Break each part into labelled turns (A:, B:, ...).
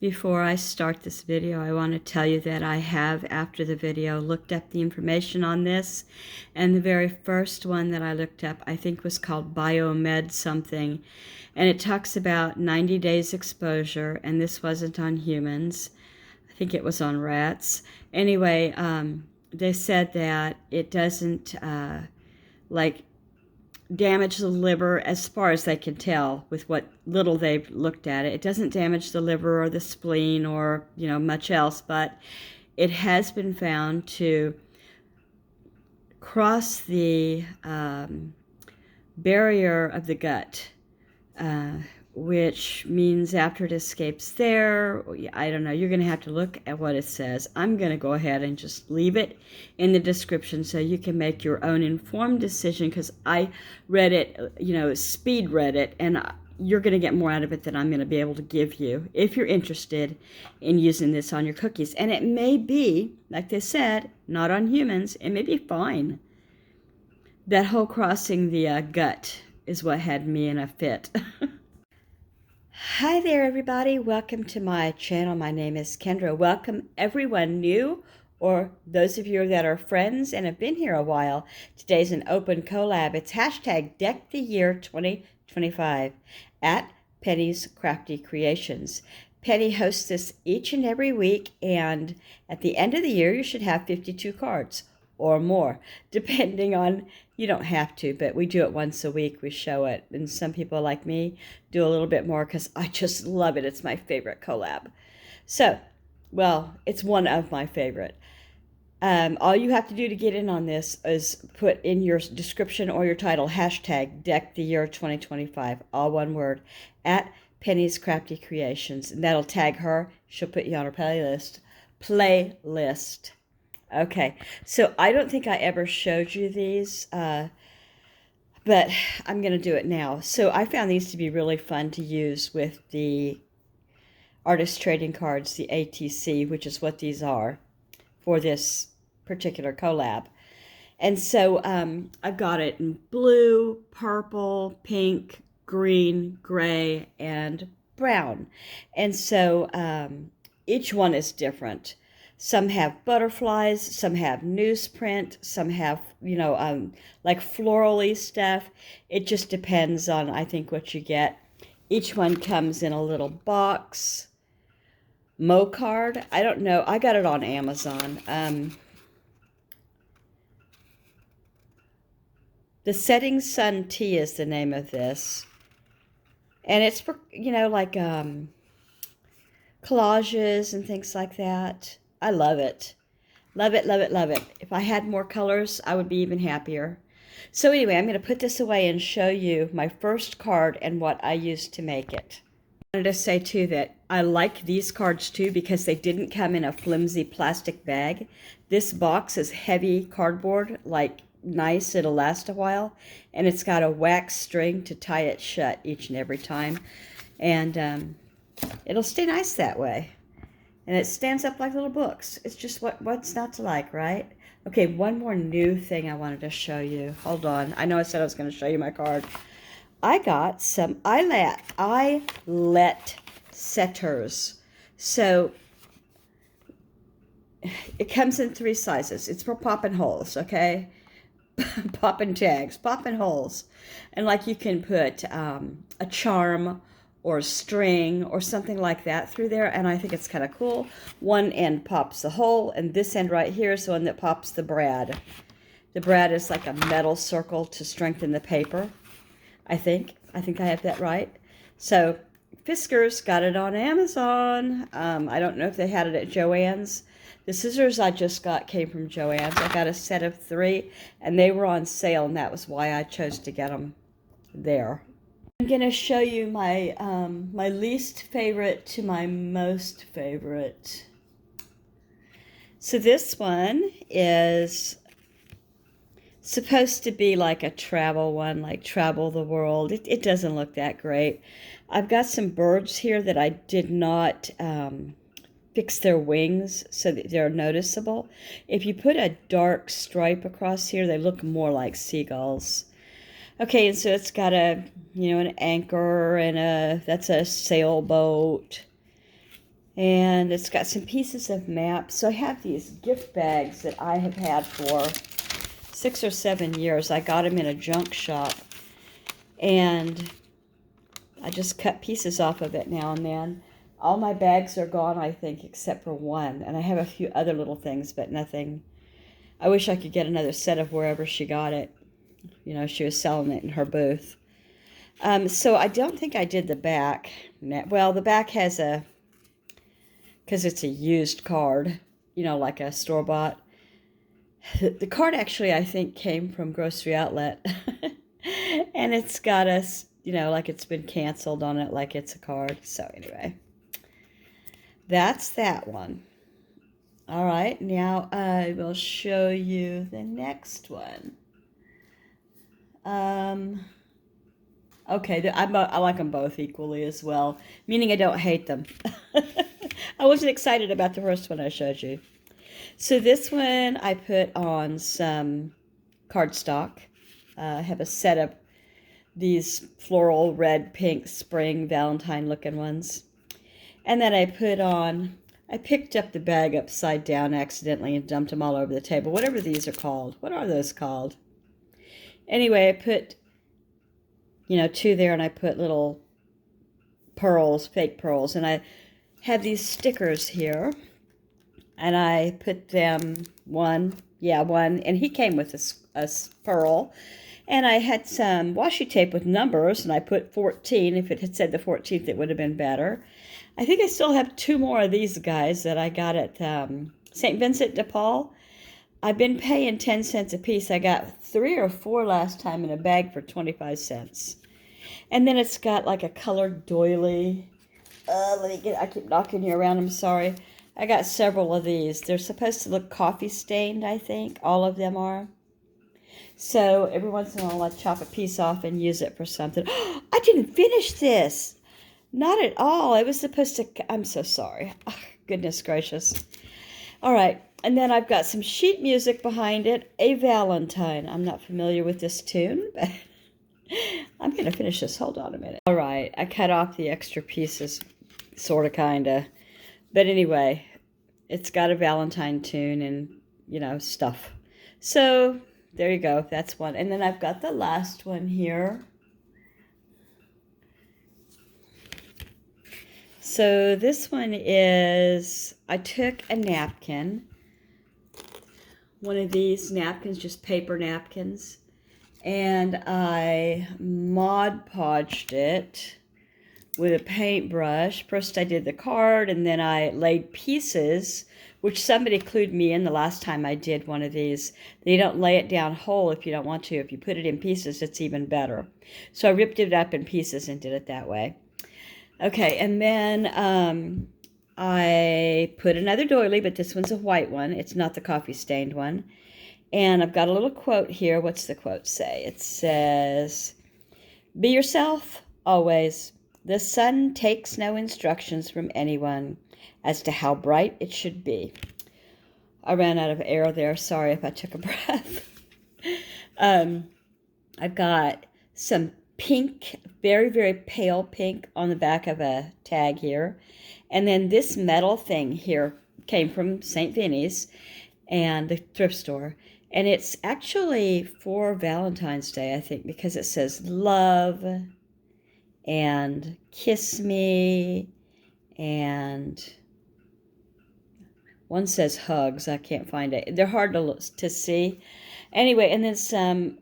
A: Before I start this video, I want to tell you that I have, after the video, looked up the information on this, and the very first one that I looked up, I think, was called Biomed something, and it talks about 90 days exposure, and this wasn't on humans. I think it was on rats. Anyway, they said that it doesn't, damage the liver as far as they can tell with what little they've looked at it. It doesn't damage the liver or the spleen or, much else, but it has been found to cross the barrier of the gut, which means after it escapes there, I don't know, you're going to have to look at what it says. I'm going to go ahead and just leave it in the description so you can make your own informed decision, because I read it, speed read it, and you're going to get more out of it than I'm going to be able to give you if you're interested in using this on your cookies. And it may be, like they said, not on humans. It may be fine. That whole crossing the gut is what had me in a fit. Hi there, everybody. Welcome to my channel. My name is Kendra. Welcome everyone new, or those of you that are friends and have been here a while. Today's an open collab. It's hashtag Deck the Year 2025 at Penny's Crafty Creations. Penny hosts this each and every week, and at the end of the year, you should have 52 cards or more, depending on, you don't have to, but we do it once a week. We show it, and some people like me do a little bit more because I just love it. It's my favorite collab. So, well, it's one of my favorite. All you have to do to get in on this is put in your description or your title, hashtag Deck the Year 2025, all one word, at Penny's Crafty Creations, and that'll tag her. She'll put you on her playlist. Okay, so I don't think I ever showed you these, but I'm going to do it now. So I found these to be really fun to use with the artist trading cards, the ATC, which is what these are for this particular collab. And so I've got it in blue, purple, pink, green, gray, and brown. And so each one is different. Some have butterflies, some have newsprint, some have, like florally stuff. It just depends on, I think, what you get. Each one comes in a little box. Mo card, I don't know. I got it on Amazon. The Setting Sun Tea is the name of this. And it's for, collages and things like that. I love it. Love it, love it, love it. If I had more colors, I would be even happier. So anyway, I'm going to put this away and show you my first card and what I used to make it. I wanted to say, too, that I like these cards, too, because they didn't come in a flimsy plastic bag. This box is heavy cardboard, like nice, it'll last a while. And it's got a wax string to tie it shut each and every time. And it'll stay nice that way. And it stands up like little books. It's just what's not to like, right? Okay, one more new thing I wanted to show you. Hold on. I know I said I was going to show you my card. I got some eyelet setters. So it comes in 3 sizes. It's for popping holes, okay? Popping tags, popping holes. And like you can put a charm or string or something like that through there, and I think it's kind of cool. One end pops the hole, and this end right here is the one that pops the brad. The brad is like a metal circle to strengthen the paper, I think. I think I have that right. So, Fiskars got it on Amazon. I don't know if they had it at Joann's. The scissors I just got came from Joann's. I got a set of 3, and they were on sale, and that was why I chose to get them there. I'm going to show you my my least favorite to my most favorite. So this one is supposed to be like a travel one, like travel the world. It doesn't look that great. I've got some birds here that I did not fix their wings so that they're noticeable. If you put a dark stripe across here, they look more like seagulls. Okay, and so it's got a, an anchor and that's a sailboat. And it's got some pieces of maps. So I have these gift bags that I have had for 6 or 7 years. I got them in a junk shop. And I just cut pieces off of it now and then. All my bags are gone, I think, except for one. And I have a few other little things, but nothing. I wish I could get another set of wherever she got it. You know, she was selling it in her booth. So I don't think I did the back. Well, the back has a, because it's a used card, you know, like a store-bought. The card actually, I think, came from Grocery Outlet. And it's got us, you know, like it's been canceled on it, like it's a card. So anyway, that's that one. All right, now I will show you the next one. Okay, I like them both equally as well, meaning I don't hate them. I wasn't excited about the first one I showed you. So this one I put on some cardstock. I have a set of these floral red, pink, spring, Valentine looking ones. And then I picked up the bag upside down accidentally and dumped them all over the table. Whatever these are called. What are those called? Anyway, I put, you know, 2 there, and I put little pearls, fake pearls. And I have these stickers here. And I put them one, and he came with a pearl. And I had some washi tape with numbers, and I put 14. If it had said the 14th, it would have been better. I think I still have 2 more of these guys that I got at St. Vincent de Paul. I've been paying 10 cents a piece. I got 3 or 4 last time in a bag for 25 cents. And then it's got like a colored doily. I keep knocking you around, I'm sorry. I got several of these. They're supposed to look coffee stained, I think. All of them are. So every once in a while I chop a piece off and use it for something. I didn't finish this. Not at all. I was supposed to, I'm so sorry. Oh, goodness gracious. All right. And then I've got some sheet music behind it. A Valentine. I'm not familiar with this tune, but I'm going to finish this. Hold on a minute. All right. I cut off the extra pieces, sort of, kind of. But anyway, it's got a Valentine tune and, you know, stuff. So there you go. That's one. And then I've got the last one here. So this one is, I took a napkin, one of these napkins, just paper napkins, and I Mod Podged it with a paintbrush. First I did the card, and then I laid pieces, which somebody clued me in the last time I did one of these. You don't lay it down whole if you don't want to. If you put it in pieces, it's even better. So I ripped it up in pieces and did it that way. Okay, and then I put another doily, but this one's a white one. It's not the coffee stained one. And I've got a little quote here. What's the quote say? It says, "Be yourself, always. The sun takes no instructions from anyone as to how bright it should be." I ran out of air there. Sorry if I took a breath. I've got some pink, very, very pale pink on the back of a tag here. And then this metal thing here came from St. Vinny's and the thrift store. And it's actually for Valentine's Day, I think, because it says love and kiss me, and one says hugs. I can't find it. They're hard to see. Anyway, and then some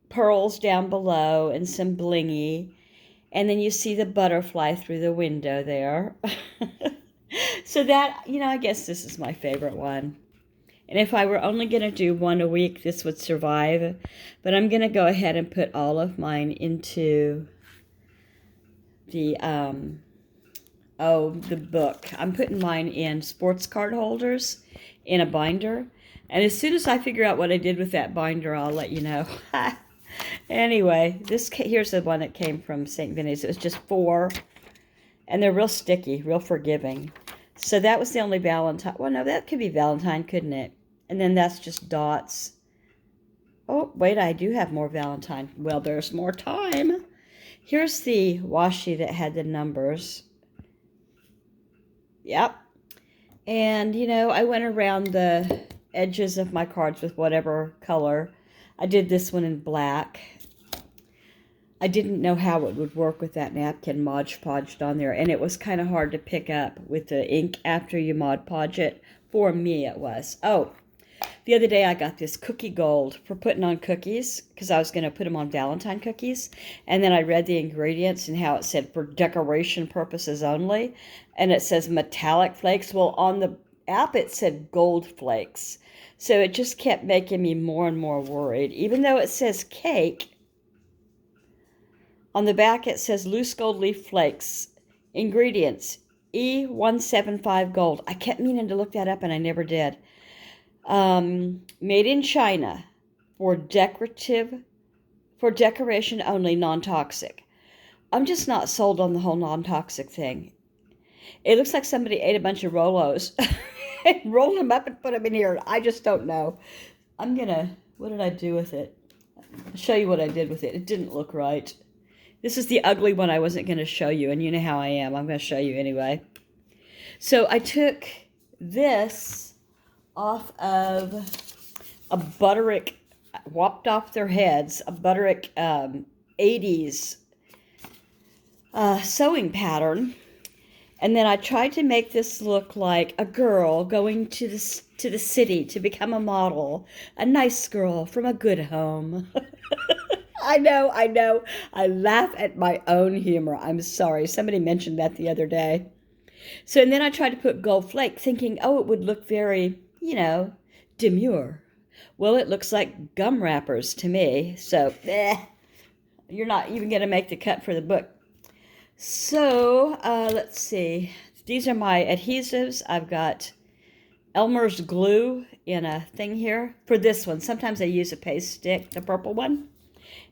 A: pearls down below and some blingy. And then you see the butterfly through the window there. So that, you know, I guess this is my favorite one. And if I were only going to do one a week, this would survive. But I'm going to go ahead and put all of mine into the book. I'm putting mine in sports card holders in a binder. And as soon as I figure out what I did with that binder, I'll let you know. Anyway, here's the one that came from St. Vinny's. It was just 4. And they're real sticky, real forgiving. So that was the only Valentine. Well, no, that could be Valentine, couldn't it? And then that's just dots. Oh, wait, I do have more Valentine. Well, there's more time. Here's the washi that had the numbers. Yep. And, you know, I went around the edges of my cards with whatever color. I did this one in black. I didn't know how it would work with that napkin Mod Podged on there, and it was kind of hard to pick up with the ink after you Mod Podge it. For me, it was. Oh, the other day I got this cookie gold for putting on cookies because I was going to put them on Valentine cookies, and then I read the ingredients and how it said for decoration purposes only, and it says metallic flakes. Well, on the app it said gold flakes, so it just kept making me more and more worried. Even though it says cake, on the back it says loose gold leaf flakes. Ingredients, E175 gold. I kept meaning to look that up and I never did. Made in China for decoration only, non-toxic. I'm just not sold on the whole non-toxic thing. It looks like somebody ate a bunch of Rolos and rolled them up and put them in here. I just don't know. What did I do with it? I'll show you what I did with it. It didn't look right. This is the ugly one I wasn't going to show you, and you know how I am. I'm going to show you anyway. So I took this off of a Butterick, whopped off their heads, a Butterick 80s sewing pattern. And then I tried to make this look like a girl going to the city to become a model, a nice girl from a good home. I know. I laugh at my own humor. I'm sorry. Somebody mentioned that the other day. So, and then I tried to put gold flake, thinking, oh, it would look very, you know, demure. Well, it looks like gum wrappers to me. So, you're not even going to make the cut for the book. So, let's see. These are my adhesives. I've got Elmer's glue in a thing here. For this one, sometimes I use a paste stick, the purple one.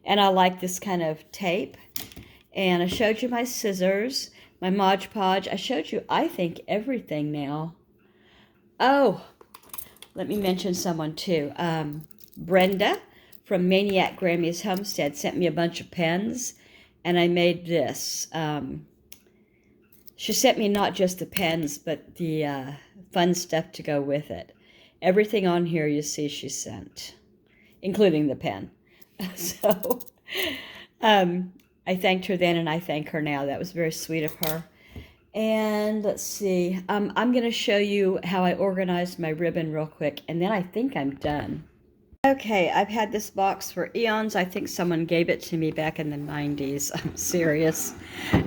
A: And I like this kind of tape. And I showed you my scissors, my Mod Podge. I showed you, I think, everything now. Oh, let me mention someone too. Brenda from Maniac Grammy's Homestead sent me a bunch of pens, and I made this. She sent me not just the pens, but the fun stuff to go with it. Everything on here you see she sent, including the pen. So I thanked her then, and I thank her now. That was very sweet of her. And let's see. I'm going to show you how I organized my ribbon real quick, and then I think I'm done. Okay, I've had this box for eons. I think someone gave it to me back in the 90s. I'm serious.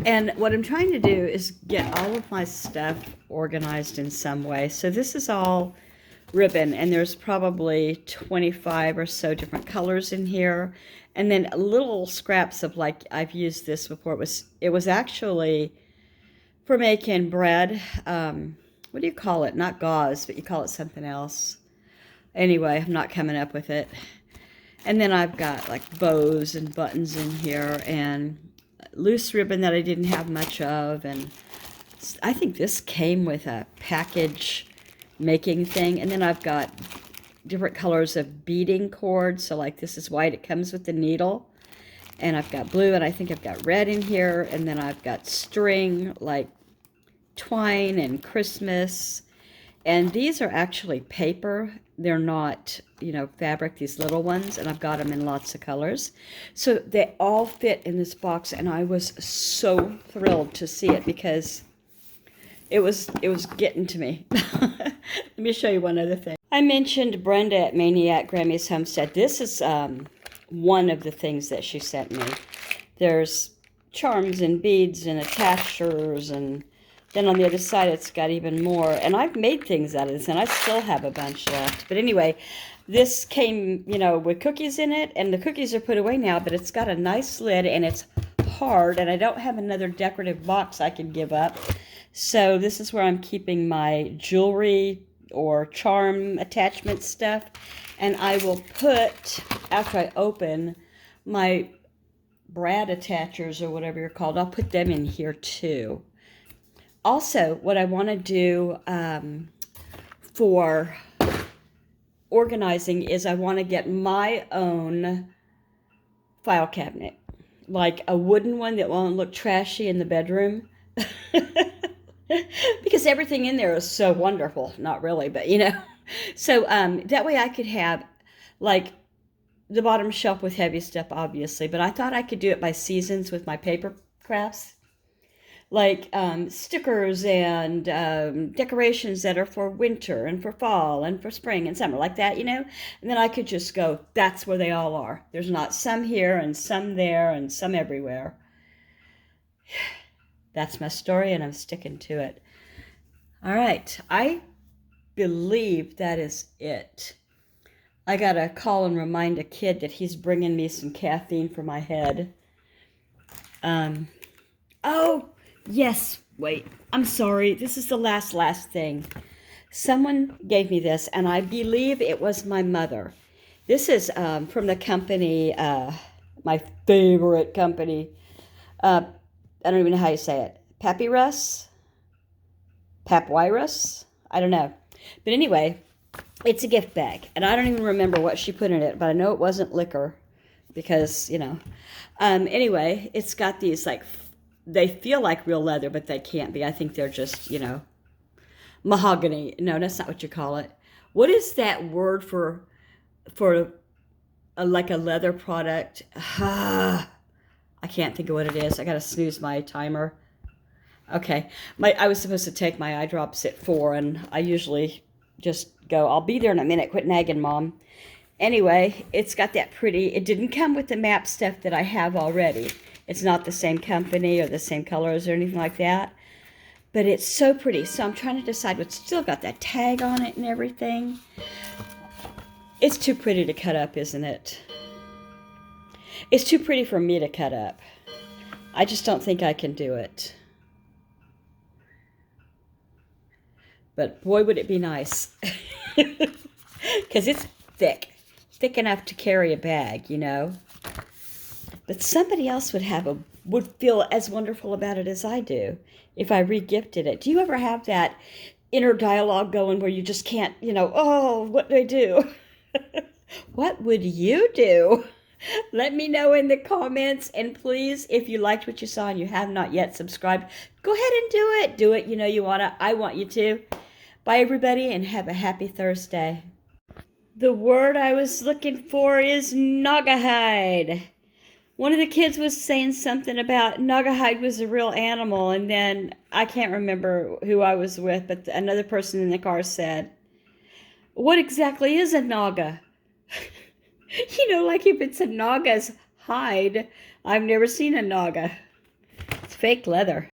A: And what I'm trying to do is get all of my stuff organized in some way. So this is all ribbon, and there's probably 25 or so different colors in here, and then little scraps of, like, I've used this before. It was actually for making bread. What do you call it? Not gauze, but you call it something else. Anyway, I'm not coming up with it. And then I've got like bows and buttons in here, and loose ribbon that I didn't have much of, and I think this came with a package making thing. And then I've got different colors of beading cord. So like this is white, it comes with the needle. And I've got blue, and I think I've got red in here. And then I've got string, like twine and Christmas. And these are actually paper. They're not, you know, fabric, these little ones. And I've got them in lots of colors. So they all fit in this box, and I was so thrilled to see it because it was getting to me. Let me show you one other thing. I mentioned Brenda at Maniac Grammy's Homestead. This is one of the things that she sent me. There's charms and beads and attachers, and then on the other side it's got even more. And I've made things out of this, and I still have a bunch left. But anyway, this came, you know, with cookies in it, and the cookies are put away now, but it's got a nice lid, and it's hard, and I don't have another decorative box I can give up. So this is where I'm keeping my jewelry or charm attachment stuff. And I will put, after I open my brad attachers or whatever you're called, I'll put them in here too. Also, what I want to do for organizing is I want to get my own file cabinet. Like a wooden one that won't look trashy in the bedroom. because everything in there is so wonderful. Not really, but So that way I could have like the bottom shelf with heavy stuff, obviously, but I thought I could do it by seasons with my paper crafts, like stickers and decorations that are for winter and for fall and for spring and summer, like that, And then I could just go, that's where they all are. There's not some here and some there and some everywhere. That's my story, and I'm sticking to it. All right, I believe that is it. I gotta call and remind a kid that he's bringing me some caffeine for my head. Oh, yes, wait, I'm sorry. This is the last thing. Someone gave me this, and I believe it was my mother. This is from the company, my favorite company. I don't even know how you say it. Papyrus? Papyrus? I don't know. But anyway, it's a gift bag, and I don't even remember what she put in it, but I know it wasn't liquor because, Anyway, it's got these, like, they feel like real leather, but they can't be. I think they're just, mahogany. No, that's not what you call it. What is that word for like a leather product? I can't think of what it is. I got to snooze my timer. Okay. I was supposed to take my eye drops at 4, and I usually just go, I'll be there in a minute. Quit nagging, Mom. Anyway, it's got that pretty, it didn't come with the map stuff that I have already. It's not the same company or the same colors or anything like that. But it's so pretty. So I'm trying to decide what's still got that tag on it and everything. It's too pretty to cut up, isn't it? It's too pretty for me to cut up. I just don't think I can do it. But boy, would it be nice. Because it's thick. Thick enough to carry a bag, But somebody else would feel as wonderful about it as I do if I re-gifted it. Do you ever have that inner dialogue going where you just can't, oh, what do I do? What would you do? Let me know in the comments. And please, if you liked what you saw and you have not yet subscribed, go ahead and do it. Do it. You want to. I want you to. Bye, everybody, and have a happy Thursday. The word I was looking for is Naugahyde. One of the kids was saying something about Naugahyde was a real animal, and then I can't remember who I was with, but another person in the car said, what exactly is a Naga? Like if it's a Naga's hide. I've never seen a Naga. It's fake leather.